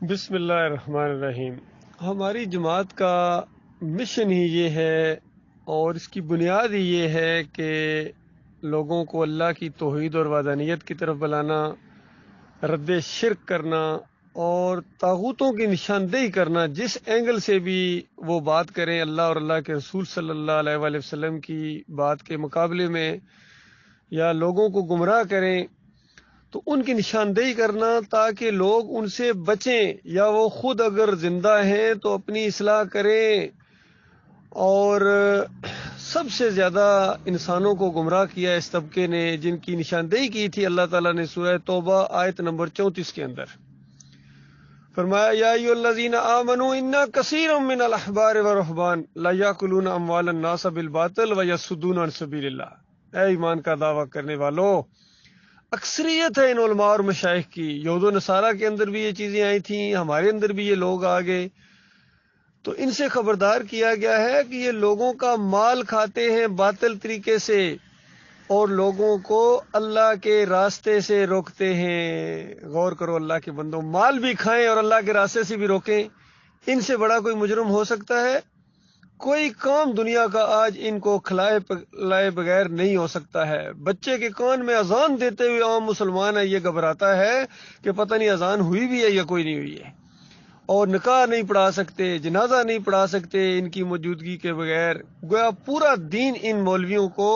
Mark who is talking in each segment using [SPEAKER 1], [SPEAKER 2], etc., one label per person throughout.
[SPEAKER 1] بسم اللہ الرحمن الرحیم۔ ہماری جماعت کا مشن ہی یہ ہے اور اس کی بنیاد ہی یہ ہے کہ لوگوں کو اللہ کی توحید اور وحدانیت کی طرف بلانا، رد شرک کرنا اور طاغوتوں کی نشاندہی کرنا، جس اینگل سے بھی وہ بات کریں اللہ اور اللہ کے رسول صلی اللہ علیہ وآلہ وسلم کی بات کے مقابلے میں، یا لوگوں کو گمراہ کریں تو ان کی نشاندہی کرنا تاکہ لوگ ان سے بچیں، یا وہ خود اگر زندہ ہیں تو اپنی اصلاح کریں۔ اور سب سے زیادہ انسانوں کو گمراہ کیا اس طبقے نے جن کی نشاندہی کی تھی اللہ تعالیٰ نے سورہ توبہ آیت نمبر 34 کے اندر فرمایا، یا ایھا الذین آمنوا ان کثیر من الاحبار والرہبان لا یاکلون اموال الناس بالباطل ویصدون عن سبیل اللہ۔ اے ایمان کا دعویٰ کرنے والو، اکثریت ہے ان علماء اور مشائخ کی، یہود و نصارہ کے اندر بھی یہ چیزیں آئی تھیں، ہمارے اندر بھی یہ لوگ آ گئے، تو ان سے خبردار کیا گیا ہے کہ یہ لوگوں کا مال کھاتے ہیں باطل طریقے سے اور لوگوں کو اللہ کے راستے سے روکتے ہیں۔ غور کرو اللہ کے بندوں، مال بھی کھائیں اور اللہ کے راستے سے بھی روکیں، ان سے بڑا کوئی مجرم ہو سکتا ہے؟ کوئی کام دنیا کا آج ان کو کھلائے پلائے بغیر نہیں ہو سکتا ہے۔ بچے کے کان میں اذان دیتے ہوئے عام مسلمان ہے، یہ گھبراتا ہے کہ پتہ نہیں اذان ہوئی بھی ہے یا کوئی نہیں ہوئی ہے، اور نکاح نہیں پڑھا سکتے، جنازہ نہیں پڑھا سکتے ان کی موجودگی کے بغیر۔ گویا پورا دین ان مولویوں کو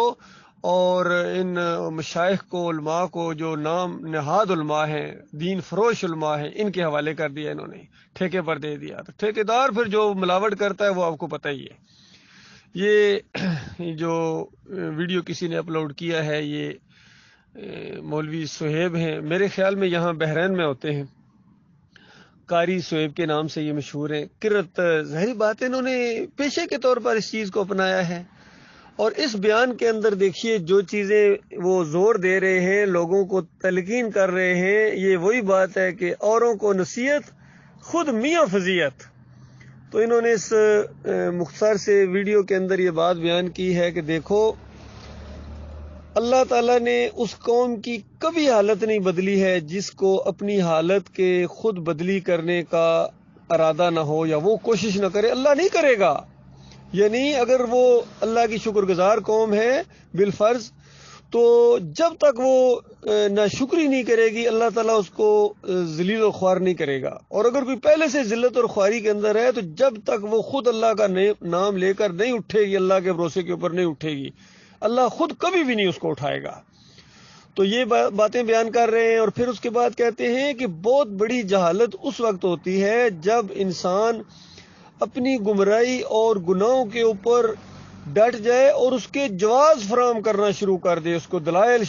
[SPEAKER 1] اور ان مشائخ کو، علماء کو، جو نام نہاد علماء ہیں، دین فروش علماء ہیں، ان کے حوالے کر دیا انہوں نے، ٹھیکے پر دے دیا۔ تو ٹھیکیدار پھر جو ملاوٹ کرتا ہے وہ آپ کو پتہ ہی ہے۔ یہ جو ویڈیو کسی نے اپلوڈ کیا ہے، یہ مولوی صہیب ہیں، میرے خیال میں یہاں بحرین میں ہوتے ہیں، قاری صہیب کے نام سے یہ مشہور ہیں۔ کرت ظاہری بات ہے، انہوں نے پیشے کے طور پر اس چیز کو اپنایا ہے، اور اس بیان کے اندر دیکھیے جو چیزیں وہ زور دے رہے ہیں، لوگوں کو تلقین کر رہے ہیں، یہ وہی بات ہے کہ اوروں کو نصیحت، خود میاں فضیحت۔ تو انہوں نے اس مختصر سے ویڈیو کے اندر یہ بات بیان کی ہے کہ دیکھو، اللہ تعالیٰ نے اس قوم کی کبھی حالت نہیں بدلی ہے جس کو اپنی حالت کے خود بدلی کرنے کا ارادہ نہ ہو یا وہ کوشش نہ کرے، اللہ نہیں کرے گا۔ یعنی اگر وہ اللہ کی شکر گزار قوم ہے بالفرض، تو جب تک وہ ناشکری نہیں کرے گی اللہ تعالیٰ اس کو ذلیل و خوار نہیں کرے گا، اور اگر کوئی پہلے سے ذلت اور خواری کے اندر ہے تو جب تک وہ خود اللہ کا نام لے کر نہیں اٹھے گی، اللہ کے بھروسے کے اوپر نہیں اٹھے گی، اللہ خود کبھی بھی نہیں اس کو اٹھائے گا۔ تو یہ باتیں بیان کر رہے ہیں، اور پھر اس کے بعد کہتے ہیں کہ بہت بڑی جہالت اس وقت ہوتی ہے جب انسان اپنی گمراہی اور گناہوں کے اوپر ڈٹ جائے اور اس کے جواز فراہم کرنا شروع کر دے، اس کو دلائل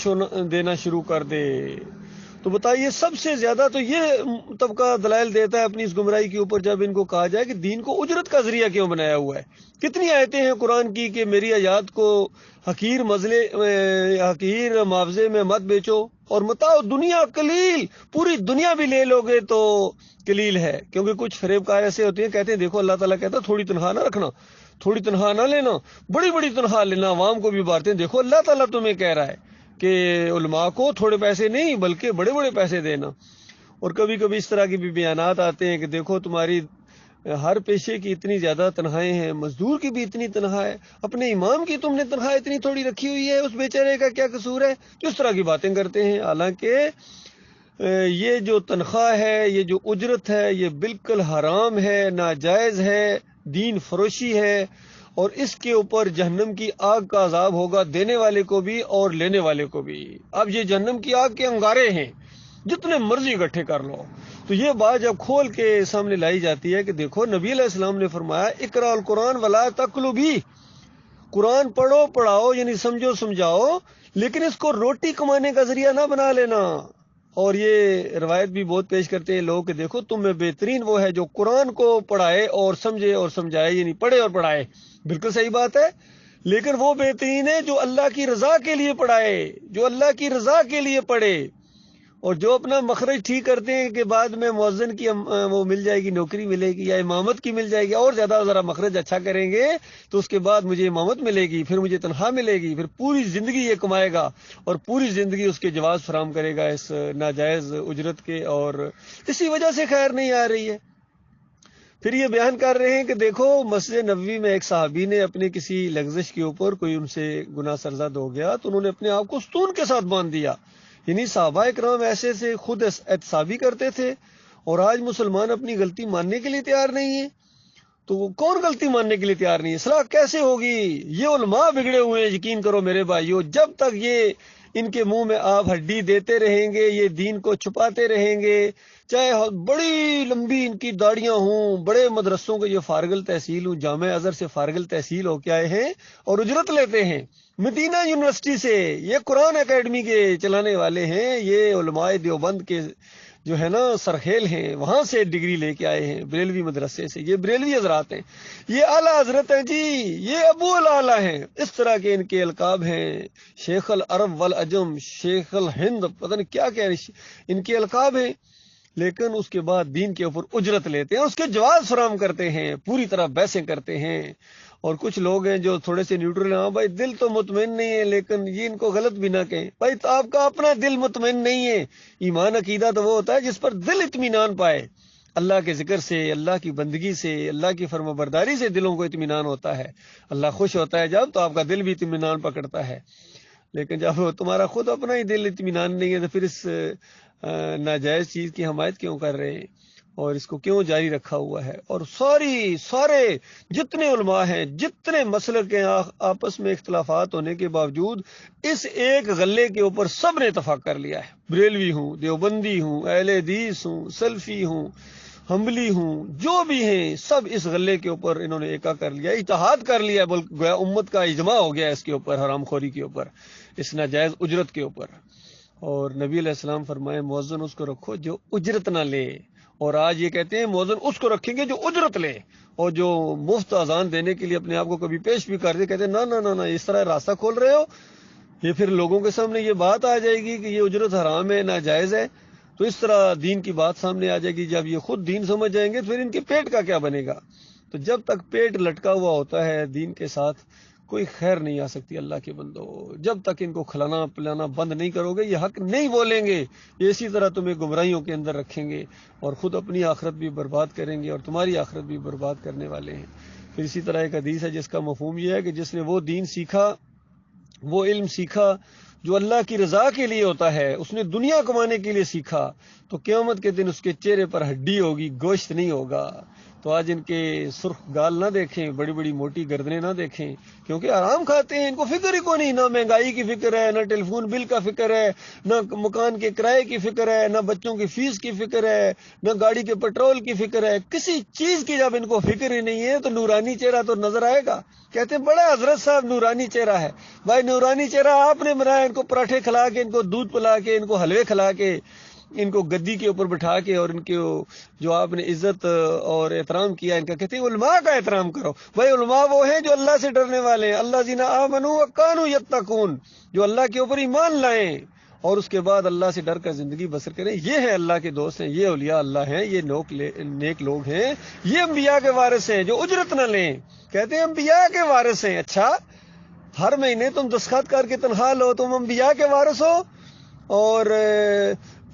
[SPEAKER 1] دینا شروع کر دے۔ تو بتائیے، سب سے زیادہ تو یہ طبقہ دلائل دیتا ہے اپنی اس گمراہی کے اوپر جب ان کو کہا جائے کہ دین کو اجرت کا ذریعہ کیوں بنایا ہوا ہے۔ کتنی آیتیں ہیں قرآن کی کہ میری آیات کو حقیر معاوضے میں مت بیچو، اور متاع دنیا قلیل، پوری دنیا بھی لے لو گے تو قلیل ہے۔ کیونکہ کچھ فریب کار ایسے ہوتے ہیں، کہتے ہیں دیکھو اللہ تعالیٰ کہتا ہے تھوڑی تنخواہ نہ رکھنا، تھوڑی تنخواہ نہ لینا، بڑی بڑی تنخواہ لینا، عوام کو بھی بانٹتے ہیں۔ دیکھو اللہ تعالیٰ تمہیں کہہ رہا ہے کہ علماء کو تھوڑے پیسے نہیں بلکہ بڑے بڑے پیسے دینا۔ اور کبھی کبھی اس طرح کے بھی بیانات آتے ہیں کہ دیکھو تمہاری ہر پیشے کی اتنی زیادہ تنخواہیں ہیں، مزدور کی بھی اتنی تنخواہ ہے، اپنے امام کی تم نے تنخواہ اتنی تھوڑی رکھی ہوئی ہے، اس بیچارے کا کیا قصور ہے؟ اس طرح کی باتیں کرتے ہیں، حالانکہ یہ جو تنخواہ ہے، یہ جو اجرت ہے، یہ بالکل حرام ہے، ناجائز ہے، دین فروشی ہے، اور اس کے اوپر جہنم کی آگ کا عذاب ہوگا، دینے والے کو بھی اور لینے والے کو بھی۔ اب یہ جہنم کی آگ کے انگارے ہیں، جتنے مرضی اکٹھے کر لو۔ تو یہ بات جب کھول کے سامنے لائی جاتی ہے کہ دیکھو نبی علیہ السلام نے فرمایا اقرأ القرآن ولا تقل بھی، قرآن پڑھو پڑھاؤ، یعنی سمجھو سمجھاؤ، لیکن اس کو روٹی کمانے کا ذریعہ نہ بنا لینا۔ اور یہ روایت بھی بہت پیش کرتے ہیں لوگ کہ دیکھو تم میں بہترین وہ ہے جو قرآن کو پڑھائے اور سمجھے اور سمجھائے، یعنی پڑھے اور پڑھائے۔ بالکل صحیح بات ہے، لیکن وہ بہترین ہے جو اللہ کی رضا کے لیے پڑھائے، جو اللہ کی رضا کے لیے پڑھے۔ اور جو اپنا مخرج ٹھیک کرتے ہیں کہ بعد میں مؤذن کی وہ مل جائے گی، نوکری ملے گی یا امامت کی مل جائے گی، اور زیادہ ذرا مخرج اچھا کریں گے تو اس کے بعد مجھے امامت ملے گی، پھر مجھے تنخواہ ملے گی، پھر پوری زندگی یہ کمائے گا اور پوری زندگی اس کے جواز فراہم کرے گا اس ناجائز اجرت کے، اور اسی وجہ سے خیر نہیں آ رہی ہے۔ پھر یہ بیان کر رہے ہیں کہ دیکھو مسجد نبوی میں ایک صحابی نے اپنے کسی لغزش کے اوپر کوئی ان سے گناہ سرزد ہو گیا تو انہوں نے اپنے آپ کو ستون کے ساتھ باندھ دیا۔ یعنی صحابہ کرام ایسے سے خود احتسابی کرتے تھے، اور آج مسلمان اپنی غلطی ماننے کے لیے تیار نہیں ہے۔ تو وہ کون غلطی ماننے کے لیے تیار نہیں ہے؟ اصلاح کیسے ہوگی؟ یہ علماء بگڑے ہوئے ہیں، یقین کرو میرے بھائیو، جب تک یہ ان کے منہ میں آپ ہڈی دیتے رہیں گے، یہ دین کو چھپاتے رہیں گے، چاہے بڑی لمبی ان کی داڑیاں ہوں، بڑے مدرسوں کے یہ فارغ تحصیل ہوں، جامعہ ازہر سے فارغ تحصیل ہو کے آئے ہیں اور اجرت لیتے ہیں، مدینہ یونیورسٹی سے، یہ قرآن اکیڈمی کے چلانے والے ہیں، یہ علماء دیوبند کے جو ہے نا سرخیل ہیں، وہاں سے ڈگری لے کے آئے ہیں، بریلوی مدرسے سے، یہ بریلوی حضرات ہیں، یہ اعلیٰ حضرت ہیں جی، یہ ابو الاعلیٰ ہیں، اس طرح کے ان کے القاب ہیں، شیخ العرب والعجم، شیخ الہند، پتہ نہیں کیا کیا ان کے القاب ہیں، لیکن اس کے بعد دین کے اوپر اجرت لیتے ہیں، اس کے جواز فراہم کرتے ہیں، پوری طرح بحثیں کرتے ہیں۔ اور کچھ لوگ ہیں جو تھوڑے سے نیوٹرل ہیں، ہاں بھائی دل تو مطمئن نہیں ہے، لیکن یہ ان کو غلط بھی نہ کہیں، بھائی تو آپ کا اپنا دل مطمئن نہیں ہے۔ ایمان عقیدہ تو وہ ہوتا ہے جس پر دل اطمینان پائے، اللہ کے ذکر سے، اللہ کی بندگی سے، اللہ کی فرما برداری سے دلوں کو اطمینان ہوتا ہے، اللہ خوش ہوتا ہے جب، تو آپ کا دل بھی اطمینان پکڑتا ہے۔ لیکن جب تمہارا خود اپنا ہی دل اطمینان نہیں ہے تو پھر اس ناجائز چیز کی حمایت کیوں کر رہے ہیں اور اس کو کیوں جاری رکھا ہوا ہے؟ اور سارے جتنے علماء ہیں، جتنے مسلک کے آپس میں اختلافات ہونے کے باوجود اس ایک غلے کے اوپر سب نے اتفاق کر لیا ہے، بریلوی ہوں، دیوبندی ہوں، اہل حدیث ہوں، سلفی ہوں، حنبلی ہوں، جو بھی ہیں، سب اس غلے کے اوپر انہوں نے ایکا کر لیا، اتحاد کر لیا، بلکہ گویا امت کا اجماع ہو گیا اس کے اوپر، حرام خوری کے اوپر، اس ناجائز اجرت کے اوپر۔ اور نبی علیہ السلام فرمائے مؤذن اس کو رکھو جو اجرت نہ لے، اور آج یہ کہتے ہیں مؤذن اس کو رکھیں گے جو اجرت لے، اور جو مفت اذان دینے کے لیے اپنے آپ کو کبھی پیش بھی کر دے، کہتے ہیں نہ نہ نہ، اس طرح راستہ کھول رہے ہو، یہ پھر لوگوں کے سامنے یہ بات آ جائے گی کہ یہ اجرت حرام ہے، ناجائز ہے، تو اس طرح دین کی بات سامنے آ جائے گی۔ جب یہ خود دین سمجھ جائیں گے تو پھر ان کے پیٹ کا کیا بنے گا؟ تو جب تک پیٹ لٹکا ہوا ہوتا ہے دین کے ساتھ، کوئی خیر نہیں آ سکتی اللہ کے بندو۔ جب تک ان کو کھلانا پلانا بند نہیں کرو گے، یہ حق نہیں بولیں گے، یہ اسی طرح تمہیں گمراہیوں کے اندر رکھیں گے اور خود اپنی آخرت بھی برباد کریں گے اور تمہاری آخرت بھی برباد کرنے والے ہیں۔ پھر اسی طرح ایک حدیث ہے جس کا مفہوم یہ ہے کہ جس نے وہ دین سیکھا، وہ علم سیکھا جو اللہ کی رضا کے لیے ہوتا ہے، اس نے دنیا کمانے کے لیے سیکھا، تو قیامت کے دن اس کے چہرے پر ہڈی ہوگی، گوشت نہیں ہوگا۔ تو آج ان کے سرخ گال نہ دیکھیں، بڑی بڑی موٹی گردنیں نہ دیکھیں، کیونکہ آرام کھاتے ہیں، ان کو فکر ہی کوئی نہیں، نہ مہنگائی کی فکر ہے، نہ ٹیلی فون بل کا فکر ہے، نہ مکان کے کرائے کی فکر ہے، نہ بچوں کی فیس کی فکر ہے، نہ گاڑی کے پیٹرول کی فکر ہے، کسی چیز کی جب ان کو فکر ہی نہیں ہے تو نورانی چہرہ تو نظر آئے گا۔ کہتے ہیں بڑا حضرت صاحب نورانی چہرہ ہے، بھائی نورانی چہرہ آپ نے بنایا، ان کو پراٹھے کھلا کے، ان کو دودھ پلا کے، ان کو حلوے کھلا کے، ان کو گدی کے اوپر بٹھا کے، اور ان کے جو آپ نے عزت اور احترام کیا ان کا، کہتے ہیں علماء کا احترام کرو۔ بھائی علماء وہ ہیں جو اللہ سے ڈرنے والے ہیں، اللہ زینا آمنوا وکانوا یتقون، جو اللہ کے اوپر ایمان لائیں اور اس کے بعد اللہ سے ڈر کر زندگی بسر کریں، یہ ہے اللہ کے دوست ہیں، یہ اولیاء اللہ ہیں، یہ نیک لوگ ہیں، یہ انبیاء کے وارث ہیں جو اجرت نہ لیں۔ کہتے ہیں انبیاء کے وارث ہیں، اچھا ہر مہینے تم دستخط کر کے تنخواہ لو، تم انبیاء کے وارث ہو، اور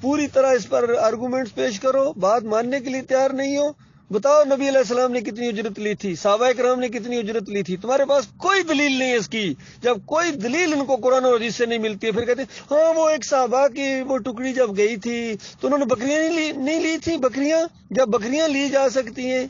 [SPEAKER 1] پوری طرح اس پر آرگومنٹس پیش کرو، بات ماننے کے لیے تیار نہیں ہو۔ بتاؤ نبی علیہ السلام نے کتنی اجرت لی تھی، صحابہ کرام نے کتنی اجرت لی تھی؟ تمہارے پاس کوئی دلیل نہیں ہے اس کی۔ جب کوئی دلیل ان کو قرآن اور حدیث سے نہیں ملتی ہے، پھر کہتے ہیں ہاں وہ ایک صحابہ کی وہ ٹکڑی جب گئی تھی تو انہوں نے بکریاں نہیں لی تھی، بکریاں جب بکریاں لی جا سکتی ہیں۔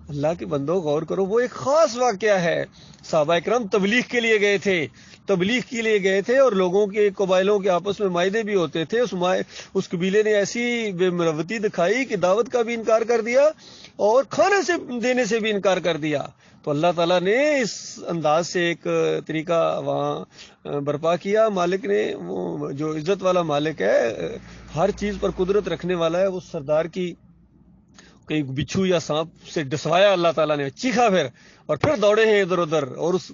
[SPEAKER 1] اللہ کے بندو غور کرو، وہ ایک خاص واقعہ ہے، صحابہ کرام تبلیغ کے لیے گئے تھے، تبلیغ کے لیے گئے تھے، اور لوگوں کے قبائلوں کے آپس میں معاہدے بھی ہوتے تھے، اس قبیلے نے ایسی بے مروتی دکھائی کہ دعوت کا بھی انکار کر دیا اور کھانے سے دینے سے بھی انکار کر دیا۔ تو اللہ تعالیٰ نے اس انداز سے ایک طریقہ وہاں برپا کیا، مالک نے، وہ جو عزت والا مالک ہے، ہر چیز پر قدرت رکھنے والا ہے، اس سردار کی کہیں بچھو یا سانپ سے ڈسوایا اللہ تعالیٰ نے، چیخا پھر دوڑے ہیں ادھر ادھر، اور اس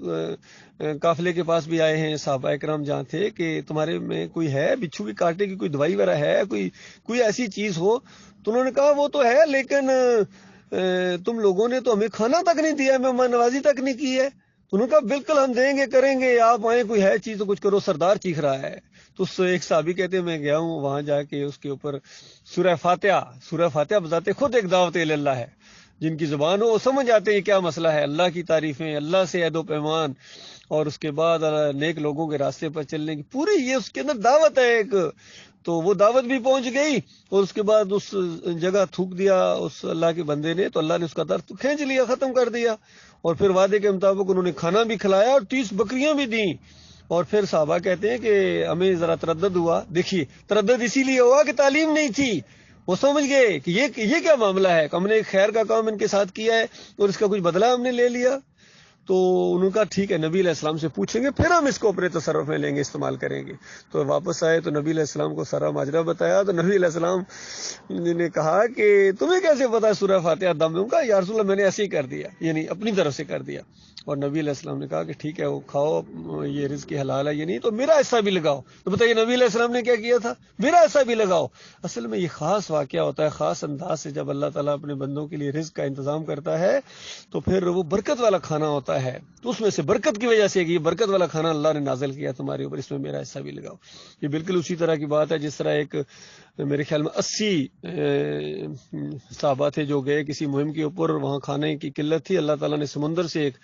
[SPEAKER 1] قافلے کے پاس بھی آئے ہیں صحابہ کرام جہاں تھے کہ تمہارے میں کوئی ہے بچھو کے کاٹے کی کوئی دوائی وغیرہ ہے، کوئی ایسی چیز ہو؟ تو انہوں نے کہا وہ تو ہے، لیکن تم لوگوں نے تو ہمیں کھانا تک نہیں دیا، مہمان نوازی تک نہیں کی ہے۔ تو انہوں نے کہا بالکل ہم دیں گے، کریں گے، آپ آئیں، کوئی ہے چیز تو کچھ کرو، سردار چیخ رہا ہے۔ تو اس ایک صحابی کہتے ہیں میں گیا ہوں وہاں جا کے اس کے اوپر سورہ فاتحہ بذات خود ایک دعوت اللہ ہے، جن کی زبان ہو وہ سمجھ آتے ہیں کیا مسئلہ ہے، اللہ کی تعریفیں، اللہ سے عہد و پیمان، اور اس کے بعد نیک لوگوں کے راستے پر چلنے کی پوری یہ اس کے اندر دعوت ہے ایک۔ تو وہ دعوت بھی پہنچ گئی، اور اس کے بعد اس جگہ تھوک دیا اس اللہ کے بندے نے، تو اللہ نے اس کا درد کھینچ لیا، ختم کر دیا، اور پھر وعدے کے مطابق انہوں نے کھانا بھی کھلایا اور 30 بکریاں بھی دیں۔ اور پھر صحابہ کہتے ہیں کہ ہمیں ذرا تردد ہوا، دیکھیے تردد اسی لیے ہوا کہ تعلیم نہیں تھی، وہ سمجھ گئے کہ یہ کیا معاملہ ہے، ہم نے ایک خیر کا کام ان کے ساتھ کیا ہے اور اس کا کچھ بدلہ ہم نے لے لیا۔ تو انہوں نے کہا ٹھیک ہے، نبی علیہ السلام سے پوچھیں گے، پھر ہم اس کو اپنے تصرف میں لیں گے، استعمال کریں گے۔ تو واپس آئے تو نبی علیہ السلام کو سارا ماجرا بتایا، تو نبی علیہ السلام نے کہا کہ تمہیں کیسے پتا سورہ فاتحہ دم میں؟ کہا یا رسول اللہ میں نے ایسے ہی کر دیا، یعنی اپنی طرف سے کر دیا۔ اور نبی علیہ السلام نے کہا کہ ٹھیک ہے وہ کھاؤ، یہ رزق حلال ہے، یہ نہیں تو میرا حصہ بھی لگاؤ۔ تو بتائیے نبی علیہ السلام نے کیا کیا تھا؟ میرا حصہ بھی لگاؤ۔ اصل میں یہ خاص واقعہ ہوتا ہے، خاص انداز سے جب اللہ تعالیٰ اپنے بندوں کے لیے رزق کا انتظام کرتا ہے تو پھر وہ برکت والا کھانا ہوتا ہے، تو اس میں سے برکت کی وجہ سے کہ یہ برکت والا کھانا اللہ نے نازل کیا تمہارے اوپر، اس میں میرا حصہ بھی لگاؤ۔ یہ بالکل اسی طرح کی بات ہے جس طرح ایک میرے خیال میں 80 صحابہ تھے جو گئے کسی مہم کے اوپر، وہاں کھانے کی قلت تھی، اللہ تعالیٰ نے سمندر سے ایک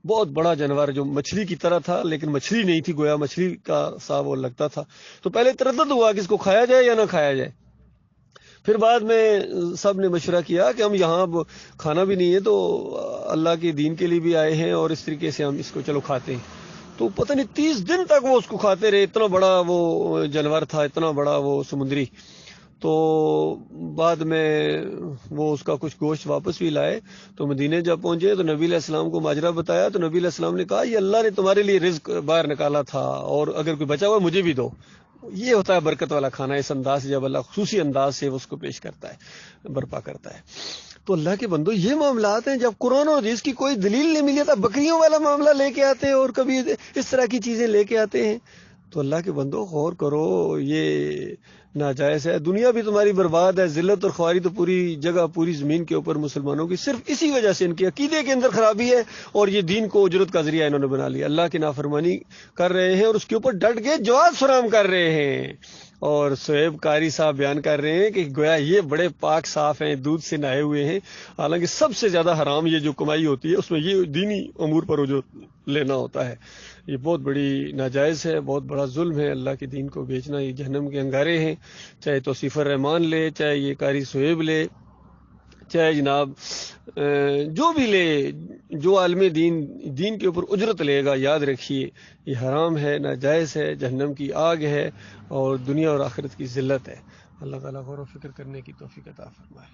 [SPEAKER 1] بہت بڑا جانور جو مچھلی کی طرح تھا لیکن مچھلی نہیں تھی، گویا مچھلی کا سا وہ لگتا تھا، تو پہلے تردد ہوا کہ اس کو کھایا جائے یا نہ کھایا جائے۔ پھر بعد میں سب نے مشورہ کیا کہ ہم یہاں کھانا بھی نہیں ہے تو اللہ کے دین کے لیے بھی آئے ہیں اور اس طریقے سے ہم اس کو چلو کھاتے ہیں۔ تو پتہ نہیں 30 دن تک وہ اس کو کھاتے رہے، اتنا بڑا وہ جانور تھا، اتنا بڑا وہ سمندری۔ تو بعد میں وہ اس کا کچھ گوشت واپس بھی لائے، تو مدینے جب پہنچے تو نبی علیہ السلام کو ماجرا بتایا، تو نبی علیہ السلام نے کہا یہ اللہ نے تمہارے لیے رزق باہر نکالا تھا، اور اگر کوئی بچا ہوا مجھے بھی دو۔ یہ ہوتا ہے برکت والا کھانا، اس انداز سے جب اللہ خصوصی انداز سے اس کو پیش کرتا ہے، برپا کرتا ہے۔ تو اللہ کے بندو یہ معاملات ہیں، جب قرآن اور حدیث کی کوئی دلیل نہیں ملی تھا، بکریوں والا معاملہ لے کے آتے ہیں اور کبھی اس طرح کی چیزیں لے کے آتے ہیں۔ تو اللہ کے بندو غور کرو، یہ ناجائز ہے، دنیا بھی تمہاری برباد ہے، ذلت اور خواری تو پوری جگہ پوری زمین کے اوپر مسلمانوں کی، صرف اسی وجہ سے ان کے عقیدے کے اندر خرابی ہے، اور یہ دین کو اجرت کا ذریعہ انہوں نے بنا لیا، اللہ کی نافرمانی کر رہے ہیں اور اس کے اوپر ڈٹ کے جواز فراہم کر رہے ہیں۔ اور شعیب قاری صاحب بیان کر رہے ہیں کہ گویا یہ بڑے پاک صاف ہیں، دودھ سے نہائے ہوئے ہیں، حالانکہ سب سے زیادہ حرام یہ جو کمائی ہوتی ہے اس میں یہ دینی امور پر جو لینا ہوتا ہے، یہ بہت بڑی ناجائز ہے، بہت بڑا ظلم ہے، اللہ کے دین کو بیچنا، یہ جہنم کے انگارے ہیں، چاہے توصیف الرحمان لے، چاہے یہ قاری شعیب لے، چاہے جناب جو بھی لے، جو عالم دین کے اوپر اجرت لے گا، یاد رکھیے یہ حرام ہے، ناجائز ہے، جہنم کی آگ ہے، اور دنیا اور آخرت کی ذلت ہے۔ اللہ تعالیٰ غور و فکر کرنے کی توفیق عطا فرمائے۔